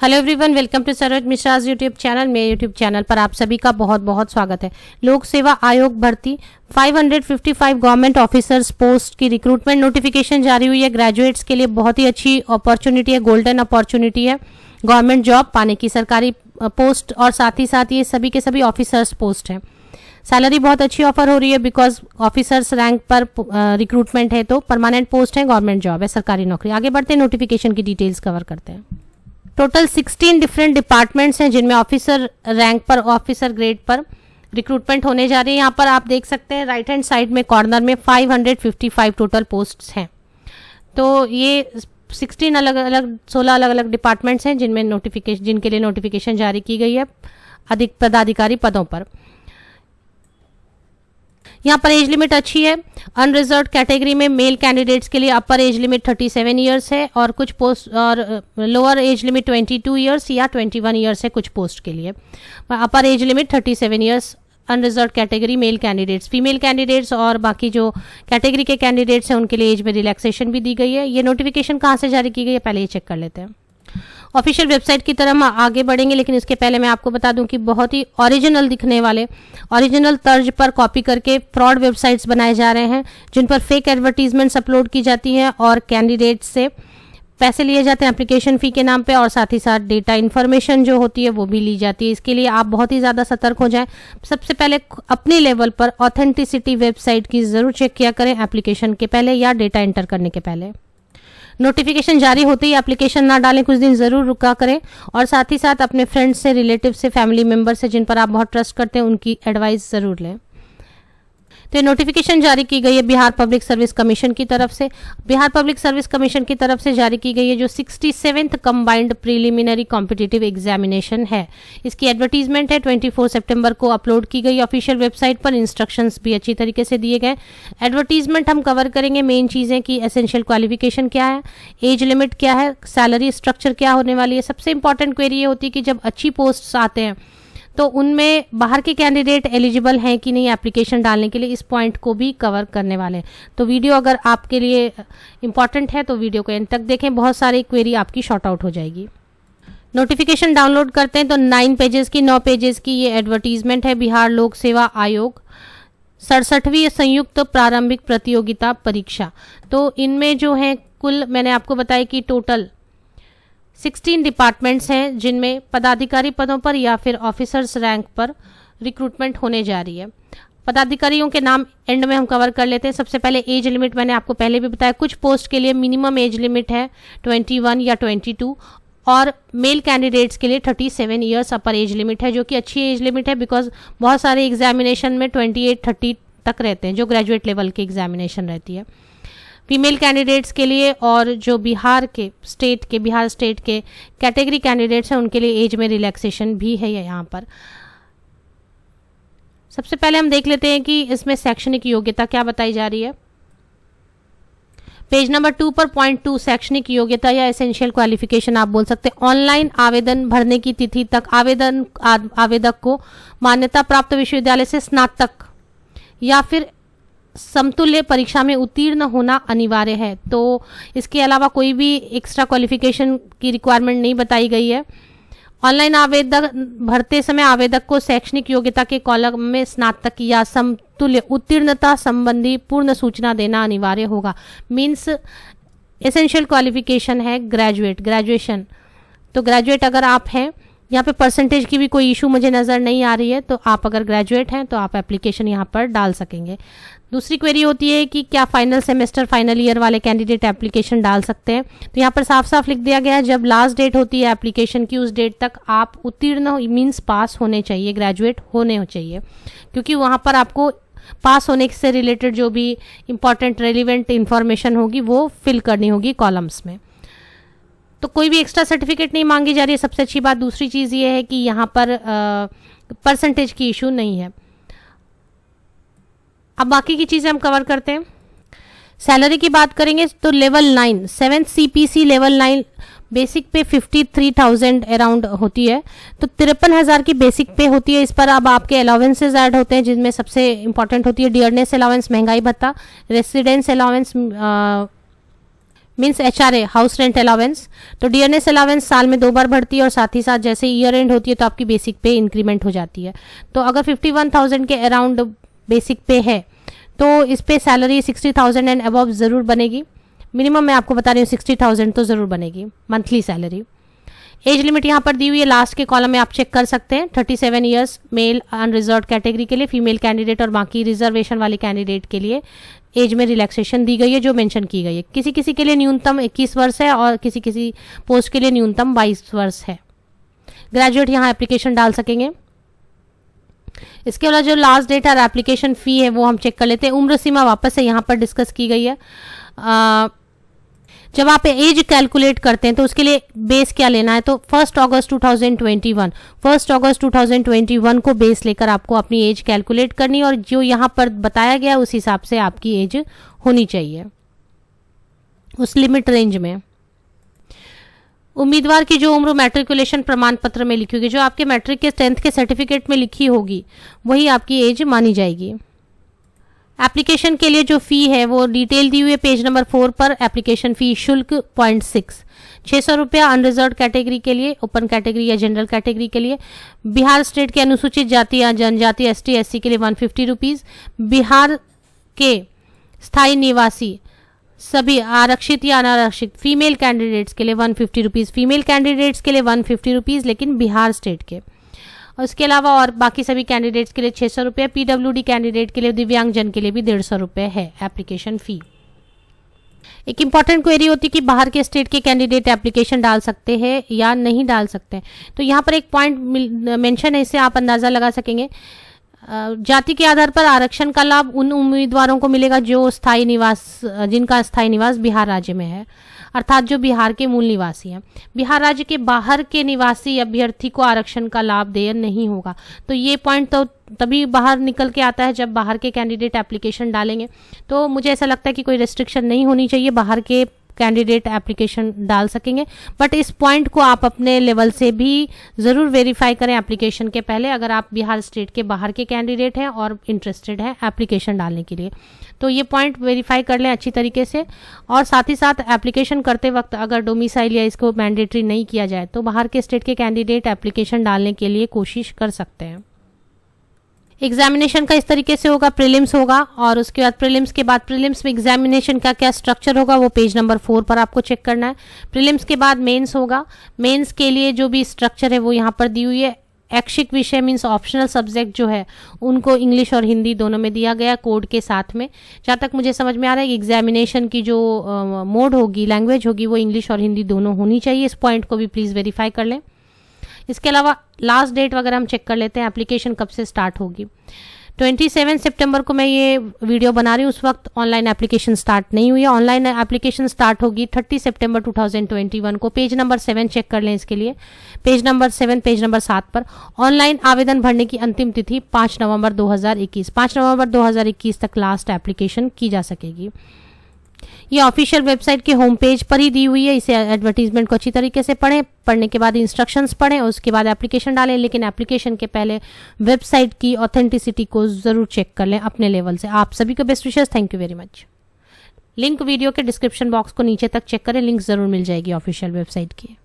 Hello everyone, welcome to Saroj Mishra's YouTube channel. मेरे YouTube channel पर आप सभी का बहुत बहुत स्वागत है। लोक सेवा आयोग भर्ती 555 गवर्नमेंट ऑफिसर्स पोस्ट की रिक्रूटमेंट नोटिफिकेशन जारी हुई है। ग्रेजुएट्स के लिए बहुत ही अच्छी अपॉर्चुनिटी है, गोल्डन अपॉर्चुनिटी है गवर्नमेंट जॉब पाने की, सरकारी पोस्ट, और साथ ही साथ ये सभी के सभी ऑफिसर्स पोस्ट हैं। सैलरी बहुत अच्छी ऑफर हो रही है बिकॉज ऑफिसर्स रैंक पर रिक्रूटमेंट है, तो परमानेंट पोस्ट है, गवर्नमेंट जॉब है, सरकारी नौकरी। आगे बढ़ते हैं, नोटिफिकेशन की डिटेल्स कवर करते हैं। टोटल 16 डिफरेंट डिपार्टमेंट्स हैं जिनमें ऑफिसर रैंक पर, ऑफिसर ग्रेड पर रिक्रूटमेंट होने जा रही है। यहाँ पर आप देख सकते हैं राइट हैंड साइड में कॉर्नर में 555 टोटल पोस्ट्स हैं। तो ये 16 अलग अलग डिपार्टमेंट्स हैं जिनके लिए नोटिफिकेशन जारी की गई है अधिक पदाधिकारी पदों पर। यहाँ पर एज लिमिट अच्छी है। अनरिजर्व कैटेगरी में मेल कैंडिडेट्स के लिए अपर एज लिमिट 37 ईयर्स है और कुछ पोस्ट और लोअर एज लिमिट 22 ईयर्स या 21 ईयर्स है कुछ पोस्ट के लिए। Upper age limit 37 years unreserved category male candidates. Female candidates और बाकी जो कैटेगरी के कैंडिडेट्स हैं उनके लिए एज में रिलैक्सेशन भी दी गई है। ये नोटिफिकेशन कहाँ से जारी की गई है पहले ये चेक कर लेते हैं। ऑफिशियल वेबसाइट की तरफ हम आगे बढ़ेंगे, लेकिन इसके पहले मैं आपको बता दूं कि बहुत ही ओरिजिनल दिखने वाले, ओरिजिनल तर्ज पर कॉपी करके फ्रॉड वेबसाइट्स बनाए जा रहे हैं जिन पर फेक एडवर्टीजमेंट्स अपलोड की जाती हैं और कैंडिडेट्स से पैसे लिए जाते हैं एप्लीकेशन फ़ी के नाम पे, और साथ ही साथ डेटा इन्फॉर्मेशन जो होती है वो भी ली जाती है। इसके लिए आप बहुत ही ज़्यादा सतर्क हो जाएं। सबसे पहले अपने लेवल पर ऑथेंटिसिटी वेबसाइट की ज़रूर चेक किया करें एप्लीकेशन के पहले या डेटा एंटर करने के पहले। नोटिफिकेशन जारी होते ही एप्लीकेशन ना डालें, कुछ दिन ज़रूर रुका करें, और साथ ही साथ अपने फ्रेंड्स से, रिलेटिव से, फैमिली मेम्बर से जिन पर आप बहुत ट्रस्ट करते हैं उनकी एडवाइस ज़रूर लें। तो ये नोटिफिकेशन जारी की गई है बिहार पब्लिक सर्विस कमीशन की तरफ से। बिहार पब्लिक सर्विस कमीशन की तरफ से जारी की गई है जो 67th combined preliminary competitive examination है। इसकी एडवर्टीजमेंट है 24 सितंबर को अपलोड की गई ऑफिशियल वेबसाइट पर। इंस्ट्रक्शंस भी अच्छी तरीके से दिए गए। एडवर्टीजमेंट हम कवर करेंगे, मेन चीज़ें कि एसेंशियल क्वालिफिकेशन क्या है, एज लिमिट क्या है, सैलरी स्ट्रक्चर क्या होने वाली है। सबसे इंपॉर्टेंट क्वेरी ये होती है कि जब अच्छी पोस्ट्स आते हैं तो उनमें बाहर के कैंडिडेट एलिजिबल हैं कि नहीं एप्लीकेशन डालने के लिए, इस पॉइंट को भी कवर करने वाले हैं। तो वीडियो अगर आपके लिए इंपॉर्टेंट है तो वीडियो को एंड तक देखें, बहुत सारी क्वेरी आपकी शॉर्ट आउट हो जाएगी। नोटिफिकेशन डाउनलोड करते हैं तो 9 पेजेस की ये एडवर्टीजमेंट है। बिहार लोक सेवा आयोग 67वीं संयुक्त प्रारंभिक प्रतियोगिता परीक्षा। तो इनमें जो है कुल मैंने आपको बताया कि टोटल 16 डिपार्टमेंट्स हैं जिनमें पदाधिकारी पदों पर या फिर ऑफिसर्स रैंक पर रिक्रूटमेंट होने जा रही है। पदाधिकारियों के नाम एंड में हम कवर कर लेते हैं। सबसे पहले एज लिमिट मैंने आपको पहले भी बताया, कुछ पोस्ट के लिए मिनिमम एज लिमिट है 21 या 22 और मेल कैंडिडेट्स के लिए 37 ईयर्स अपर एज लिमिट है, जो कि अच्छी एज लिमिट है बिकॉज बहुत सारे एग्जामिनेशन में 28-30 तक रहते हैं जो ग्रेजुएट लेवल की एग्जामिनेशन रहती है। फीमेल कैंडिडेट्स के लिए और जो बिहार स्टेट के कैटेगरी कैंडिडेट्स हैं उनके लिए एज में रिलैक्सेशन भी है यहाँ पर। सबसे पहले हम देख लेते हैं कि इसमें शैक्षणिक योग्यता क्या बताई जा रही है। पेज नंबर 2 पर पॉइंट 2 शैक्षणिक योग्यता या एसेंशियल क्वालिफिकेशन आप बोल सकते हैं। ऑनलाइन आवेदन भरने की तिथि तक आवेदक को मान्यता प्राप्त विश्वविद्यालय से स्नातक या फिर समतुल्य परीक्षा में उत्तीर्ण होना अनिवार्य है। तो इसके अलावा कोई भी एक्स्ट्रा क्वालिफिकेशन की रिक्वायरमेंट नहीं बताई गई है। ऑनलाइन आवेदन भरते समय आवेदक को शैक्षणिक योग्यता के कॉलम में स्नातक या समतुल्य उत्तीर्णता संबंधी पूर्ण सूचना देना अनिवार्य होगा। मीन्स एसेंशियल क्वालिफिकेशन है ग्रेजुएशन। तो ग्रेजुएट अगर आप हैं, यहाँ पे परसेंटेज की भी कोई इशू मुझे नज़र नहीं आ रही है, तो आप अगर ग्रेजुएट हैं तो आप एप्लीकेशन यहाँ पर डाल सकेंगे। दूसरी क्वेरी होती है कि क्या फाइनल सेमेस्टर फाइनल ईयर वाले कैंडिडेट एप्लीकेशन डाल सकते हैं। तो यहाँ पर साफ साफ लिख दिया गया है जब लास्ट डेट होती है एप्लीकेशन की उस डेट तक आप उत्तीर्ण मीन्स पास होने चाहिए, ग्रेजुएट होने चाहिए, क्योंकि वहाँ पर आपको पास होने से रिलेटेड जो भी इंपॉर्टेंट रेलिवेंट इंफॉर्मेशन होगी वो फिल करनी होगी कॉलम्स में। तो कोई भी एक्स्ट्रा सर्टिफिकेट नहीं मांगी जा रही है, सबसे अच्छी बात। दूसरी चीज़ ये है कि यहाँ पर परसेंटेज की इशू नहीं है। अब बाकी की चीज़ें हम कवर करते हैं। सैलरी की बात करेंगे तो level 9 7th CPC level 9 basic पे 53,000 अराउंड होती है। तो 53,000 की बेसिक पे होती है। इस पर अब आपके अलाउंसेज ऐड होते हैं जिनमें सबसे इंपॉर्टेंट होती है डियरनेस अलाउंस, महंगाई भत्ता, residence allowance, means HRA, house rent allowance. तो डियरनेस अलावेंस साल में 2 बार बढ़ती है और साथ ही साथ जैसे ईयर एंड होती है तो आपकी बेसिक पे इंक्रीमेंट हो जाती है। तो अगर 51,000 के अराउंड बेसिक पे है तो इस पे सैलरी 60,000 एंड अबव ज़रूर बनेगी। मिनिमम मैं आपको बता रही हूँ 60,000 तो ज़रूर बनेगी मंथली सैलरी। एज लिमिट यहाँ पर दी हुई है, लास्ट के कॉलम में आप चेक कर सकते हैं। 37 ईयर्स मेल अनरिजर्व्ड कैटेगरी के लिए, फीमेल कैंडिडेट और बाकी रिजर्वेशन वाले कैंडिडेट के लिए एज में रिलैक्सेशन दी गई है जो मेंशन की गई है। किसी किसी के लिए न्यूनतम 21 वर्ष है और किसी किसी पोस्ट के लिए न्यूनतम 22 वर्ष है। ग्रेजुएट यहाँ एप्लीकेशन डाल सकेंगे। इसके अलावा जो लास्ट डेट और एप्लीकेशन फ़ी है वो हम चेक कर लेते हैं। उम्र सीमा वापस से यहाँ पर डिस्कस की गई है। जब आप एज कैलकुलेट करते हैं तो उसके लिए बेस क्या लेना है, तो 1 अगस्त 2021 को बेस लेकर आपको अपनी एज कैलकुलेट करनी है और जो यहाँ पर बताया गया उस हिसाब से आपकी एज होनी चाहिए उस लिमिट रेंज में। उम्मीदवार की जो उम्र मैट्रिकुलेशन प्रमाण पत्र में लिखी होगी, जो आपके मैट्रिक के 10th के सर्टिफिकेट में लिखी होगी वही आपकी एज मानी जाएगी। एप्लीकेशन के लिए जो फ़ी है वो डिटेल दी हुई है पेज नंबर 4 पर। एप्लीकेशन फ़ी शुल्क 600 रुपया अनरिजर्व कैटेगरी के लिए, ओपन कैटेगरी या जनरल कैटेगरी के लिए। बिहार स्टेट के अनुसूचित जाति या जनजाति ST SC के लिए 150 रुपीज़। बिहार के स्थायी निवासी सभी आरक्षित या अनारक्षित फीमेल कैंडिडेट्स के लिए 150 रुपीज़, फीमेल कैंडिडेट्स के लिए 150 रुपीज़ लेकिन बिहार स्टेट के। और उसके अलावा और बाकी सभी कैंडिडेट्स के लिए 600 रुपये। PWD कैंडिडेट के लिए, दिव्यांगजन के लिए भी 150 रुपये है एप्लीकेशन फ़ी। एक इंपॉर्टेंट क्वेरी होती है कि बाहर के स्टेट के कैंडिडेट एप्लीकेशन डाल सकते हैं या नहीं डाल सकते हैं। तो यहाँ पर एक पॉइंट मेंशन है, इससे आप अंदाज़ा लगा सकेंगे। जाति के आधार पर आरक्षण का लाभ उन उम्मीदवारों को मिलेगा जो जिनका स्थायी निवास बिहार राज्य में है, अर्थात जो बिहार के मूल निवासी हैं। बिहार राज्य के बाहर के निवासी अभ्यर्थी को आरक्षण का लाभ देय नहीं होगा। तो ये पॉइंट तो तभी बाहर निकल के आता है जब बाहर के कैंडिडेट एप्लीकेशन डालेंगे। तो मुझे ऐसा लगता है कि कोई रिस्ट्रिक्शन नहीं होनी चाहिए, बाहर के कैंडिडेट एप्लीकेशन डाल सकेंगे। बट इस पॉइंट को आप अपने लेवल से भी ज़रूर वेरीफाई करें एप्लीकेशन के पहले, अगर आप बिहार स्टेट के बाहर के कैंडिडेट हैं और इंटरेस्टेड हैं एप्लीकेशन डालने के लिए। तो ये पॉइंट वेरीफाई कर लें अच्छी तरीके से। और साथ ही साथ एप्लीकेशन करते वक्त अगर डोमिसाइल या इसको मैंडेटरी नहीं किया जाए तो बाहर के स्टेट के कैंडिडेट एप्लीकेशन डालने के लिए कोशिश कर सकते हैं। एग्जामिनेशन का इस तरीके से होगा, प्रीलिम्स होगा और उसके बाद प्रीलिम्स में एग्जामिनेशन का क्या स्ट्रक्चर होगा वो पेज नंबर 4 पर आपको चेक करना है। प्रीलिम्स के बाद मेंस होगा। मेंस के लिए जो भी स्ट्रक्चर है वो यहाँ पर दी हुई है। ऐच्छिक विषय मीन्स ऑप्शनल सब्जेक्ट जो है उनको इंग्लिश और हिंदी दोनों में दिया गया कोड के साथ में। जहाँ तक मुझे समझ में आ रहा है कि एग्जामिनेशन की जो मोड होगी, लैंग्वेज होगी, वो इंग्लिश और हिंदी दोनों होनी चाहिए। इस पॉइंट को भी प्लीज़ वेरीफाई कर लें। इसके अलावा लास्ट डेट वगैरह हम चेक कर लेते हैं, एप्लीकेशन कब से स्टार्ट होगी। 27 सितंबर को मैं ये वीडियो बना रही हूँ, उस वक्त ऑनलाइन एप्लीकेशन स्टार्ट नहीं हुई है। ऑनलाइन एप्लीकेशन स्टार्ट होगी 30 सितंबर 2021 को। पेज नंबर 7 चेक कर लें इसके लिए। पेज नंबर 7 पर ऑनलाइन आवेदन भरने की अंतिम तिथि 5 नवंबर 2021। 5 नवंबर 2021 तक लास्ट एप्लीकेशन की जा सकेगी। ये ऑफिशियल वेबसाइट के होम पेज पर ही दी हुई है। इसे एडवर्टीजमेंट को अच्छी तरीके से पढ़ें, पढ़ने के बाद इंस्ट्रक्शंस पढ़ें और उसके बाद एप्लीकेशन डालें। लेकिन एप्लीकेशन के पहले वेबसाइट की ऑथेंटिसिटी को ज़रूर चेक कर लें अपने लेवल से। आप सभी को best wishes. Thank you very much. Link video के डिस्क्रिप्शन बॉक्स को नीचे तक चेक करें, लिंक ज़रूर मिल जाएगी ऑफिशियल वेबसाइट की।